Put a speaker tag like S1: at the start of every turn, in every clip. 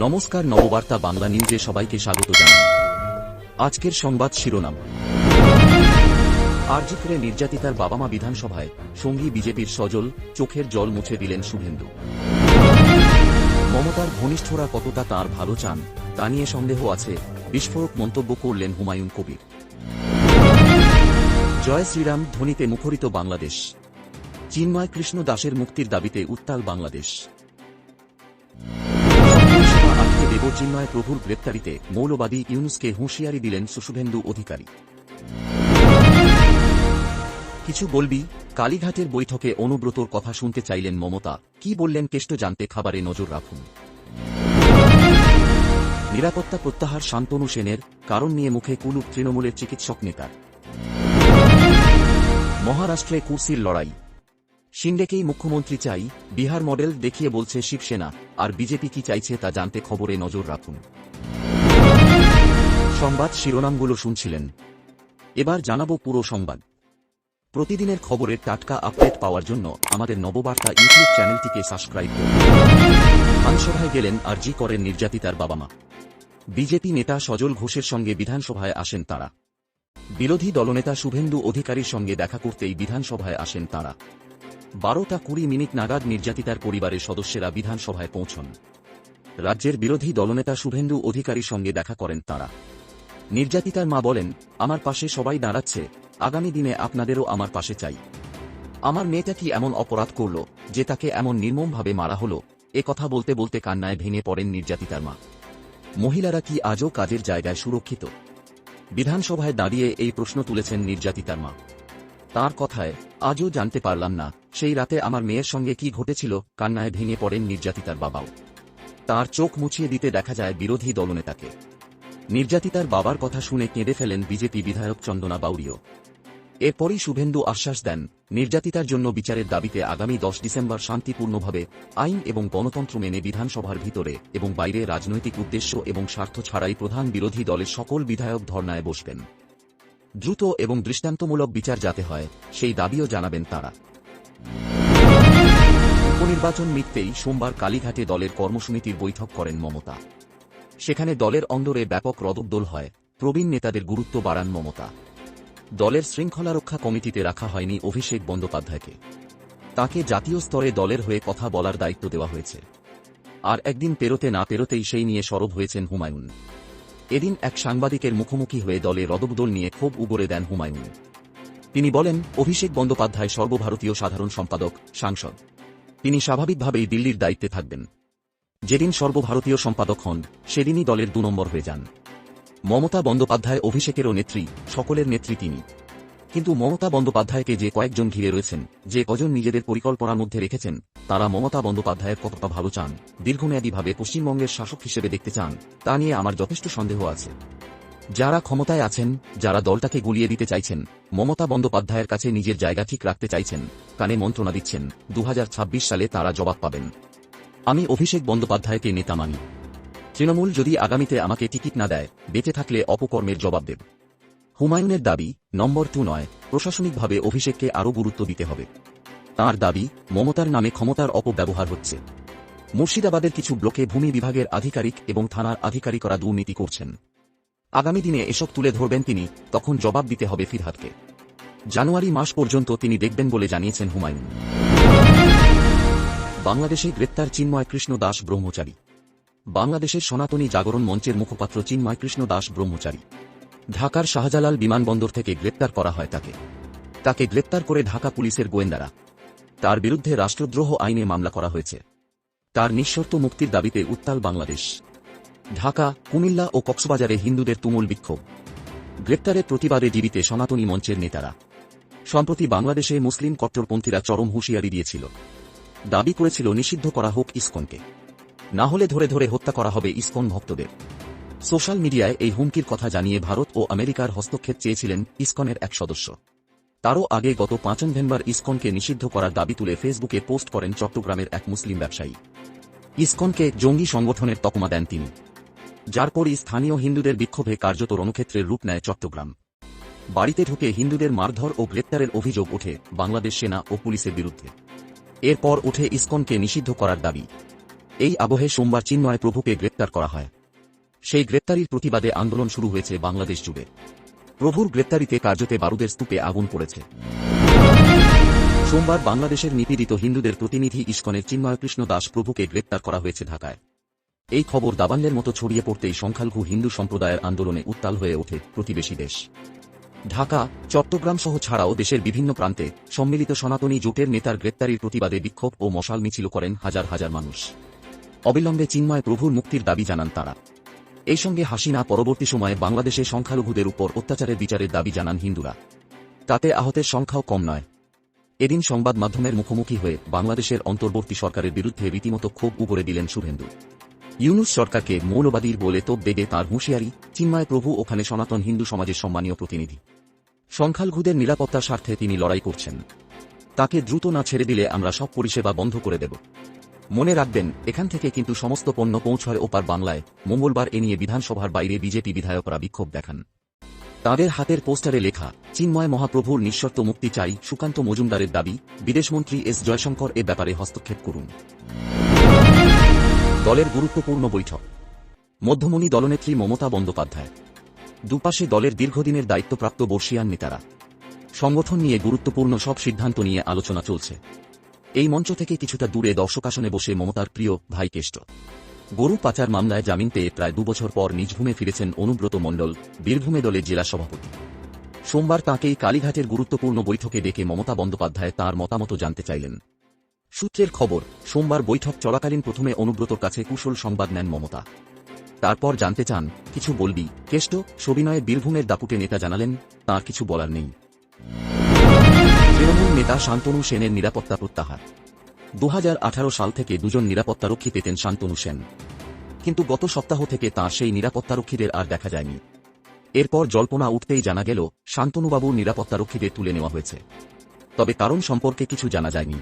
S1: নমস্কার, নববার্তা বাংলা নিউজে সবাইকে স্বাগত জানাই। আজকের সংবাদ শিরোনাম। আরজিকরে নির্যাতিতার বাবা মা বিধানসভায়, সঙ্গী বিজেপির সজল, চোখের জল মুছে দিলেন শুভেন্দু। মমতার ঘনিষ্ঠরা কতটা তাঁর ভালো চান তা নিয়ে সন্দেহ আছে, বিস্ফোরক মন্তব্য করলেন হুমায়ুন কবির। জয় শ্রীরাম ধ্বনিতে মুখরিত বাংলাদেশ, চিন্ময় কৃষ্ণ দাসের মুক্তির দাবিতে উত্তাল বাংলাদেশ। চিন্ময় প্রভুর গ্রেপ্তারিতে মৌলবাদী ইউনুসকে হুঁশিয়ারি দিলেন শুভেন্দু অধিকারী। কিছু বলবি, কালীঘাটের বৈঠকে অনুব্রতর কথা শুনতে চাইলেন মমতা, কি বললেন কেষ্ট জানতে খাবারে নজর রাখুন। নিরাপত্তা প্রত্যাহার শান্তনু সেনের, কারণ নিয়ে মুখে কুলুপ তৃণমূলের চিকিৎসক নেতার। মহারাষ্ট্রে কুর্সির লড়াই, শিন্ডেকেই মুখ্যমন্ত্রী চাই, বিহার মডেল দেখিয়ে বলছে শিবসেনা, আর বিজেপি কি চাইছে তা জানতে খবরে নজর রাখুন। সংবাদ শিরোনামগুলো শুনছিলেন, এবার জানাবো পুরো সংবাদ। প্রতিদিনের খবরের টাটকা আপডেট পাওয়ার জন্য আমাদের নববার্তা ইউটিউব চ্যানেলটিকে সাবস্ক্রাইব করুন। আইনসভায় গেলেন আরজি করের নির্যাতিতার বাবা মা। বিজেপি নেতা সজল ঘোষের সঙ্গে বিধানসভায় আসেন তাঁরা। বিরোধী দলনেতা শুভেন্দু অধিকারীর সঙ্গে দেখা করতেই বিধানসভায় আসেন তাঁরা। 12:20 নাগাদ নির্যাতিতার পরিবারের সদস্যরা বিধানসভায় পৌঁছন। রাজ্যের বিরোধী দলনেতা শুভেন্দু অধিকারীর সঙ্গে দেখা করেন তাঁরা। নির্যাতিতার মা বলেন, আমার পাশে সবাই দাঁড়াচ্ছে, আগামী দিনে আপনাদেরও আমার পাশে চাই। আমার মেয়েটা কি এমন অপরাধ করল যে তাকে এমন নির্মমভাবে মারা হল? এ কথা বলতে বলতে কান্নায় ভেঙে পড়েন নির্যাতিতার মা। মহিলারা কি আজও কাজের জায়গায় সুরক্ষিত? বিধানসভায় দাঁড়িয়ে এই প্রশ্ন তুলেছেন নির্যাতিতার মা। তাঁর কথায়, আজও জানতে পারলাম না সেই রাতে আমার মেয়ের সঙ্গে কি ঘটেছিল। কান্নায় ভেঙে পড়েন নির্যাতিতার বাবাও। তার চোখ মুছিয়ে দিতে দেখা যায় বিরোধী দলনেতাকে। নির্যাতিতার বাবার কথা শুনে কেঁদে ফেলেন বিজেপি বিধায়ক চন্দনা বাউরিও। এরপরই শুভেন্দু আশ্বাস দেন, নির্যাতিতার জন্য বিচারের দাবিতে আগামী 10 ডিসেম্বর শান্তিপূর্ণভাবে, আইন এবং গণতন্ত্র মেনে বিধানসভার ভিতরে এবং বাইরে রাজনৈতিক উদ্দেশ্য এবং স্বার্থ ছাড়াই প্রধান বিরোধী দলের সকল বিধায়ক ধর্নায় বসবেন। দ্রুত এবং দৃষ্টান্তমূলক বিচার যাতে হয় সেই দাবিও জানাবেন তাঁরা। উপনির্বাচন মিটতেই সোমবার কালীঘাটে দলের কর্মসমিতির বৈঠক করেন মমতা। সেখানে দলের অন্দরে ব্যাপক রদবদল হয়, প্রবীণ নেতাদের গুরুত্ব বাড়ান মমতা। দলের শৃঙ্খলারক্ষা কমিটিতে রাখা হয়নি অভিষেক বন্দ্যোপাধ্যায়কে, তাকে জাতীয় স্তরে দলের হয়ে কথা বলার দায়িত্ব দেওয়া হয়েছে। আর একদিন পেরোতে না পেরোতেই সেই নিয়ে সরব হয়েছেন হুমায়ুন। এদিন এক সাংবাদিকের মুখোমুখি হয়ে দলে রদবদল নিয়ে ক্ষোভ উগরে দেন হুমায়ুন। তিনি বলেন, অভিষেক বন্দ্যোপাধ্যায় সর্বভারতীয় সাধারণ সম্পাদক, সাংসদ। তিনি স্বাভাবিকভাবেই দিল্লির দায়িত্বে থাকবেন। যেদিন সর্বভারতীয় সম্পাদক হন সেদিনই দলের 2 নম্বর হয়ে যান। মমতা বন্দ্যোপাধ্যায় অভিষেকেরও নেত্রী, সকলের নেত্রী তিনি। কিন্তু মমতা বন্দ্যোপাধ্যায়কে যে কয়েকজন ঘিরে রয়েছেন, যে কজন নিজেদের পরিকল্পনার মধ্যে রেখেছেন, তারা মমতা বন্দ্যোপাধ্যায়ের কতটা ভালো চান, দীর্ঘমেয়াদীভাবে পশ্চিমবঙ্গের শাসক হিসেবে দেখতে চান, তা নিয়ে আমার যথেষ্ট সন্দেহ আছে। যারা ক্ষমতায় আছেন, যারা দলটাকে গুলিয়ে দিতে চাইছেন, মমতা বন্দ্যোপাধ্যায়ের কাছে নিজের জায়গা ঠিক রাখতে চাইছেন, কানে মন্ত্রণা দিচ্ছেন, 2026 সালে তারা জবাব পাবেন। আমি অভিষেক বন্দ্যোপাধ্যায়কে নেতা মানি। তৃণমূল যদি আগামীতে আমাকে টিকিট না দেয়, বেঁচে থাকলে অপকর্মের জবাব দেব। হুমায়ুনের দাবি, নম্বর 2 নয়, প্রশাসনিকভাবে অভিষেককে আরও গুরুত্ব দিতে হবে। তাঁর দাবি, মমতার নামে ক্ষমতার অপব্যবহার হচ্ছে। মুর্শিদাবাদের কিছু ব্লকে ভূমি বিভাগের আধিকারিক এবং থানার আধিকারিকরা দুর্নীতি করছেন। আগামী দিনে এসব তুলে ধরবেন তিনি, তখন জবাব দিতে হবে ফিরহাদকে। জানুয়ারি মাস পর্যন্ত তিনি দেখবেন বলে জানিয়েছেন হুমায়ুন। বাংলাদেশে গ্রেপ্তার চিন্ময় কৃষ্ণ দাস ব্রহ্মচারী। বাংলাদেশের সনাতনী জাগরণ মঞ্চের মুখপাত্র চিন্ময় কৃষ্ণ দাস ব্রহ্মচারী। ঢাকার শাহজালাল বিমানবন্দর থেকে গ্রেপ্তার করা হয় তাকে গ্রেপ্তার করে ঢাকা পুলিশের গোয়েন্দারা। তার বিরুদ্ধে রাষ্ট্রদ্রোহ আইনে মামলা করা হয়েছে। তার নিঃশর্ত মুক্তির দাবিতে উত্তাল বাংলাদেশ। ঢাকা, কুমিল্লা ও কক্সবাজারে হিন্দুদের তুমুল বিক্ষোভ। গ্রেপ্তারের প্রতিবাদে ডিবিতে সনাতনী মঞ্চের নেতারা। সম্প্রতি বাংলাদেশে মুসলিম কট্টরপন্থীরা চরম হুঁশিয়ারি দিয়েছিল। দাবি করেছিল নিষিদ্ধ করা হোক ইসকনকে, না হলে ধরে ধরে হত্যা করা হবে ইসকন ভক্তদের। সোশ্যাল মিডিয়ায় এই হুমকির কথা জানিয়ে ভারত ও আমেরিকার হস্তক্ষেপ চেয়েছিলেন ইসকনের এক সদস্য। তারও আগে গত 5 নভেম্বর ইসকনকে নিষিদ্ধ করার দাবি তুলে ফেসবুকে পোস্ট করেন চট্টগ্রামের এক মুসলিম ব্যবসায়ী। ইসকনকে জঙ্গি সংগঠনের তকমা দেন তিনি, যার পরই স্থানীয় হিন্দুদের বিক্ষোভে কার্যত রণক্ষেত্রের রূপ নেয় চট্টগ্রাম। বাড়িতে ঢুকে হিন্দুদের মারধর ও গ্রেপ্তারের অভিযোগ ওঠে বাংলাদেশ সেনা ও পুলিশের বিরুদ্ধে। এরপর উঠে ইসকনকে নিষিদ্ধ করার দাবি। এই আবহে সোমবার চিন্ময় প্রভুকে গ্রেপ্তার করা হয়। সেই গ্রেপ্তারির প্রতিবাদে আন্দোলন শুরু হয়েছে বাংলাদেশ জুড়ে। প্রভুর গ্রেপ্তারিতে কার্যতে বারুদের স্তূপে আগুন পড়েছে। সোমবার বাংলাদেশের নিপীড়িত হিন্দুদের প্রতিনিধি ইস্কনের চিন্ময়কৃষ্ণ দাস প্রভুকে গ্রেপ্তার করা হয়েছে ঢাকায়। এই খবর দাবানলের মতো ছড়িয়ে পড়তেই সংখ্যালঘু হিন্দু সম্প্রদায়ের আন্দোলনে উত্তাল হয়ে ওঠে প্রতিবেশী দেশ। ঢাকা, চট্টগ্রাম সহ ছাড়াও দেশের বিভিন্ন প্রান্তে সম্মিলিত সনাতনী জোটের নেতার গ্রেপ্তারির প্রতিবাদে বিক্ষোভ ও মশাল মিছিল করেন হাজার হাজার মানুষ। অবিলম্বে চিন্ময় প্রভুর মুক্তির দাবি জানান তারা। এই সঙ্গে হাসিনা পরবর্তী সময়ে বাংলাদেশে সংখ্যালঘুদের উপর অত্যাচারের বিচারের দাবি জানান হিন্দুরা। তাতে আহতের সংখ্যাও কম নয়। এদিন সংবাদ মাধ্যমের মুখোমুখি হয়ে বাংলাদেশের অন্তর্বর্তী সরকারের বিরুদ্ধে রীতিমতো ক্ষোভ উগরে দিলেন শুভেন্দু। ইউনূস সরকারকে মৌলবাদীর বলে তোপ দেগে তাঁর হুঁশিয়ারি, চিন্ময় প্রভু ওখানে সনাতন হিন্দু সমাজের সম্মানীয় প্রতিনিধি। সংখ্যালঘুদের নিরাপত্তার স্বার্থে তিনি লড়াই করছেন। তাকে দ্রুত না ছেড়ে দিলে আমরা সব পরিষেবা বন্ধ করে দেব। মনে রাখবেন, এখান থেকে কিন্তু সমস্ত পণ্য পৌঁছয় ওপার বাংলায়। মঙ্গলবার এ নিয়ে বিধানসভার বাইরে বিজেপি বিধায়করা বিক্ষোভ দেখান। তাঁদের হাতের পোস্টারে লেখা, চিন্ময় মহাপ্রভুর নিঃশর্ত মুক্তি চাই। সুকান্ত মজুমদারের দাবি, বিদেশমন্ত্রী এস জয়শঙ্কর এ ব্যাপারে হস্তক্ষেপ করুন। দলের গুরুত্বপূর্ণ বৈঠক। মধ্যমণি দলনেত্রী মমতা বন্দ্যোপাধ্যায়। দুপাশে দলের দীর্ঘদিনের দায়িত্বপ্রাপ্ত বর্ষীয়ান নেতারা। সংগঠন নিয়ে গুরুত্বপূর্ণ সব সিদ্ধান্ত নিয়ে আলোচনা চলছে। এই মঞ্চ থেকে কিছুটা দূরে দর্শকাসনে বসে মমতার প্রিয় ভাই কেষ্ট। গরু পাচার মামলায় জামিন পেয়ে প্রায় 2 বছর পর নিজ ভূমে ফিরেছেন অনুব্রত মণ্ডল, বীরভূমে দলের জেলা সভাপতি। সোমবার তাঁকেই কালীঘাটের গুরুত্বপূর্ণ বৈঠকে ডেকে মমতা বন্দ্যোপাধ্যায় তাঁর মতামত জানতে চাইলেন। সূত্রের খবর, সোমবার বৈঠক চলাকালীন প্রথমে অনুব্রতর কাছে কুশল সংবাদ নেন মমতা। তারপর জানতে চান, কিছু বলবি কেষ্ট? সবিনয়ে বীরভূমের দাপুটে নেতা জানালেন, তাঁর কিছু বলার নেই। তৃণমূল নেতা শান্তনু সেনের নিরাপত্তা প্রত্যাহার। 2018 সাল থেকে 2 জন নিরাপত্তারক্ষী পেতেন শান্তনু সেন, কিন্তু গত সপ্তাহ থেকে তাঁর সেই নিরাপত্তারক্ষীদের আর দেখা যায়নি। এরপর জল্পনা উঠতেই জানা গেল শান্তনুবাবুর নিরাপত্তারক্ষীদের তুলে নেওয়া হয়েছে, তবে কারণ সম্পর্কে কিছু জানা যায়নি।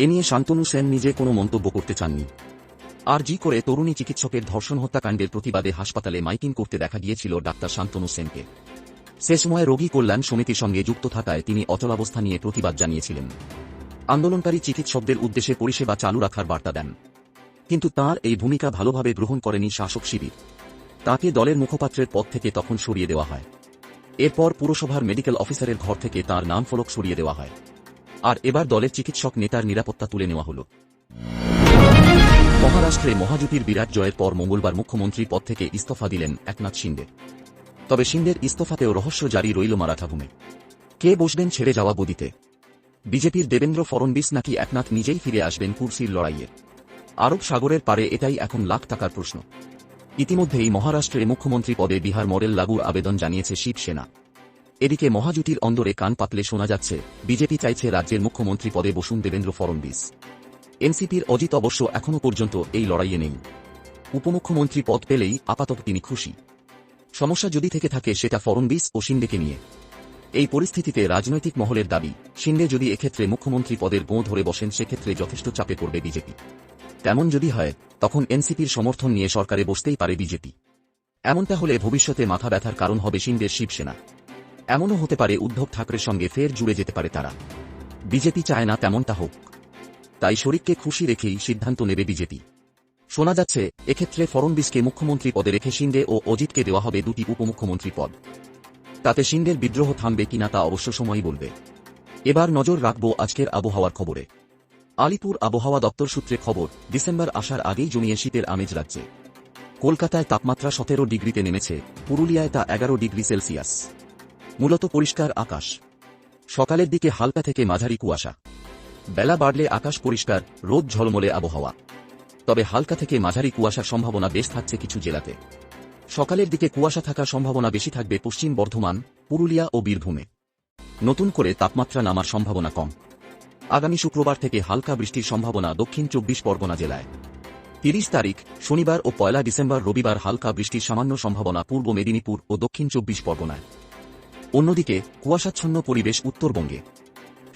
S1: এ নিয়ে শান্তনু সেন নিজে কোনো মন্তব্য করতে চাননি। আরজি করে তরুণী চিকিৎসকের ধর্ষণ হত্যাকাণ্ডের প্রতিবাদে হাসপাতালে মাইকিং করতে দেখা গিয়েছিল ডাক্তার শান্তনু সেনকে। সে সময় রোগী কল্যাণ সমিতির সঙ্গে যুক্ত থাকায় তিনি অচলাবস্থা নিয়ে প্রতিবাদ জানিয়েছিলেন। আন্দোলনকারী চিকিৎসকদের উদ্দেশ্যে পরিষেবা চালু রাখার বার্তা দেন, কিন্তু তাঁর এই ভূমিকা ভালোভাবে গ্রহণ করেনি শাসক শিবির। তাঁকে দলের মুখপাত্রের পদ থেকে তখন সরিয়ে দেওয়া হয়। এরপর পুরসভার মেডিকেল অফিসারের ঘর থেকে তাঁর নাম ফলক সরিয়ে দেওয়া হয়। আর এবার দলের চিকিৎসক নেতার নিরাপত্তা তুলে নেওয়া হল। মহারাষ্ট্রে মহাজুতির বিরাট জয়ের পর মঙ্গলবার মুখ্যমন্ত্রীর পদ থেকে ইস্তফা দিলেন একনাথ শিন্ডে। তবে শিন্ডের ইস্তফাতেও রহস্য জারি রইল মারাঠাভূমে। কে বসবেন ছেড়ে যাওয়া গদিতে? বিজেপির দেবেন্দ্র ফড়নবিস নাকি একনাথ নিজেই ফিরে আসবেন কুর্সির লড়াইয়ে? আরব সাগরের পারে এটাই এখন লাখ টাকার প্রশ্ন। ইতিমধ্যেই মহারাষ্ট্রে মুখ্যমন্ত্রী পদে বিহার মডেল লাগুর আবেদন জানিয়েছে শিবসেনা। এদিকে মহাজুতির অন্দরে কান পাতলে শোনা যাচ্ছে, বিজেপি চাইছে রাজ্যের মুখ্যমন্ত্রী পদে বসুন দেবেন্দ্র ফড়নবিস। এনসিপির অজিত অবশ্য এখনও পর্যন্ত এই লড়াইয়ে নেই। উপমুখ্যমন্ত্রী পদ পেলেই আপাতত তিনি খুশি। সমস্যা যদি থেকে থাকে সেটা ফড়নবিস ও শিন্ডেকে নিয়ে। এই পরিস্থিতিতে রাজনৈতিক মহলের দাবি, শিন্ডে যদি এক্ষেত্রে মুখ্যমন্ত্রী পদের গোঁ ধরে বসেন সেক্ষেত্রে যথেষ্ট চাপে পড়বে বিজেপি। তেমন যদি হয়, তখন এনসিপির সমর্থন নিয়ে সরকারে বসতেই পারে বিজেপি। এমনটা হলে ভবিষ্যতে মাথা ব্যথার কারণ হবে শিন্ডের শিবসেনা। এমনও হতে পারে উদ্ধব ঠাকরের সঙ্গে ফের জুড়ে যেতে পারে তারা। বিজেপি চায় না তেমনটা হোক, তাই শরিককে খুশি রেখেই সিদ্ধান্ত নেবে বিজেপি। শোনা যাচ্ছে, এক্ষেত্রে ফড়নবিসকে মুখ্যমন্ত্রী পদে রেখে শিন্ডে ও অজিতকে দেওয়া হবে 2টি উপমুখ্যমন্ত্রী পদ। তাতে শিন্ডের বিদ্রোহ থামবে কিনা তা অবশ্য সময়ই বলবে। এবার নজর রাখব আজকের আবহাওয়ার খবরে। আলিপুর আবহাওয়া দপ্তর সূত্রে খবর, ডিসেম্বর আসার আগেই জমিয়ে শীতের আমেজ রাজ্যে। কলকাতায় তাপমাত্রা 17 ডিগ্রিতে নেমেছে, পুরুলিয়ায় তা 11 ডিগ্রি সেলসিয়াস। মূলত পরিষ্কার আকাশ। সকালের দিকে হালকা থেকে মাঝারি কুয়াশা। বেলা বাড়লে আকাশ পরিষ্কার, রোদ ঝলমলে আবহাওয়া। তবে হালকা থেকে মাঝারি কুয়াশার সম্ভাবনা বেশ থাকছে কিছু জেলাতে। সকালের দিকে কুয়াশা থাকার সম্ভাবনা বেশি থাকবে পশ্চিম বর্ধমান, পুরুলিয়া ও বীরভূমে। নতুন করে তাপমাত্রা নামার সম্ভাবনা কম। আগামী শুক্রবার থেকে হালকা বৃষ্টির সম্ভাবনা দক্ষিণ 24 পরগনা জেলায়। 30 তারিখ শনিবার ও 1 ডিসেম্বর রবিবার হালকা বৃষ্টির সামান্য সম্ভাবনা পূর্ব মেদিনীপুর ও দক্ষিণ 24 পরগনায়। অন্যদিকে কুয়াশাচ্ছন্ন পরিবেশ উত্তরবঙ্গে।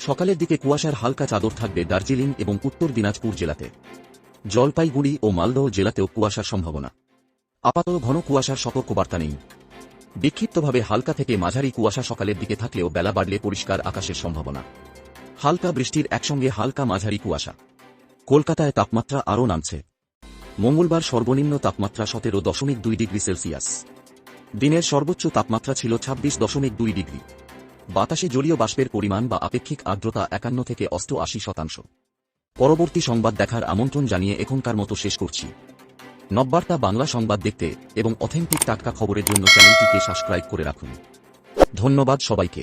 S1: সকালের দিকে কুয়াশার হালকা চাদর থাকবে দার্জিলিং এবং উত্তর দিনাজপুর জেলাতে। জলপাইগুড়ি ও মালদহ জেলাতেও কুয়াশার সম্ভাবনা। আপাতত ঘন কুয়াশার সতর্কবার্তা নেই। বিক্ষিপ্তভাবে হালকা থেকে মাঝারি কুয়াশা সকালের দিকে থাকলেও বেলা বাড়লে পরিষ্কার আকাশের সম্ভাবনা। হালকা বৃষ্টির একসঙ্গে হালকা মাঝারি কুয়াশা। কলকাতায় তাপমাত্রা আরও নামছে। মঙ্গলবার সর্বনিম্ন তাপমাত্রা 17.2 ডিগ্রি সেলসিয়াস। দিনের সর্বোচ্চ তাপমাত্রা ছিল 26.2 ডিগ্রি। বাতাসে জলীয় বাষ্পের পরিমাণ বা আপেক্ষিক আর্দ্রতা 51 থেকে 88%। পরবর্তী সংবাদ দেখার আমন্ত্রণ জানিয়ে এখনকার মতো শেষ করছি। নববার্তা বাংলা সংবাদ দেখতে এবং অথেন্টিক টাটকা খবরের জন্য চ্যানেলটিকে সাবস্ক্রাইব করে রাখুন। ধন্যবাদ সবাইকে।